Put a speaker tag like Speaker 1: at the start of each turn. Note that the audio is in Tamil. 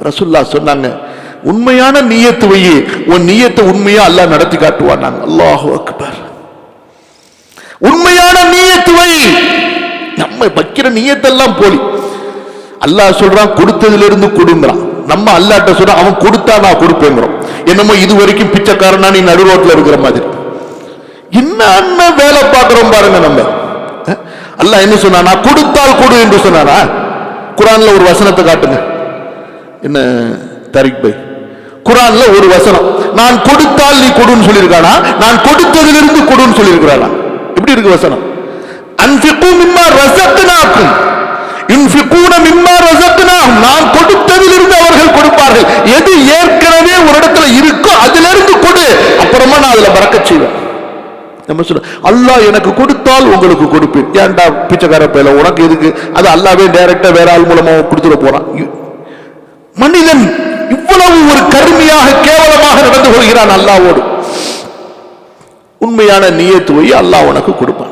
Speaker 1: ரசூலுல்லாஹ் சொன்னாங்க, உண்மையான நியத்து வை, உன் நியத்தை உண்மையா அல்லாஹ் நடத்தி காட்டுவான். அல்லாஹு அக்பர். உண்மையான நியத்து வை. நம்ம வைக்கிற நியத்தெல்லாம் போலி. அல்லாஹ் சொல்றான் கொடுத்ததிலிருந்து கொடுங்கிறான். நம்ம அல்லாஹ்ட்ட சொல்றோம் அவன் கொடுத்தா நான் கொடுப்பேங்கிறோம். என்னமோ இது வரைக்கும் பிச்சைக்காரனா நீ நடு ரோட்ல இருக்கிற மாதிரி. என்ன வேலை பார்க்கிறோம் பாருங்க நம்ம. அல்லாஹ் என்ன சொன்னா, நான் கொடுத்தால் கொடு என்று சொன்னானா? குர்ஆன்ல ஒரு வசனத்தை காட்டுங்க. என்ன தாரிக் பை, குர்ஆன்ல ஒரு வசனம் நான் கொடுத்தால் நீ கொடுன்னு சொல்லியிருக்கானா, நான் கொடுத்ததிலிருந்து கொடுன்னு சொல்லியிருக்கிறானா? எப்படி இருக்கு வசனம்? அன்ஃபிகு மிம்மா ரஸக்னாக்கும் யுன்ஃபிகூன மிம்மா ரஸக்னாஹும், நான் கொடுத்ததிலிருந்து அவர்கள் கொடுப்பார்கள். எது ஏற்கனவே ஒரு இடத்துல இருக்கோ அதிலிருந்து கொடு, அப்புறமா நான் அதுல பரக்கத் செய்வேன். நம்ம சொல்ல அல்லாஹ் எனக்கு கொடுத்தால் உங்களுக்கு கொடுப்பேன். ஏன்டா பிச்சைக்கார பையல, உனக்கு எதுக்கு? அது அல்லாஹ்வே டைரக்டா வேற ஆள் மூலமா கொடுத்துட போறான். மனிதன் இவ்வளவு ஒரு கருமையாக கேவலமாக நடந்து கொள்கிறான் அல்லாஹ்வோடு. உண்மையான நியத்து வை, அல்லாஹ் உனக்கு கொடுப்பான்.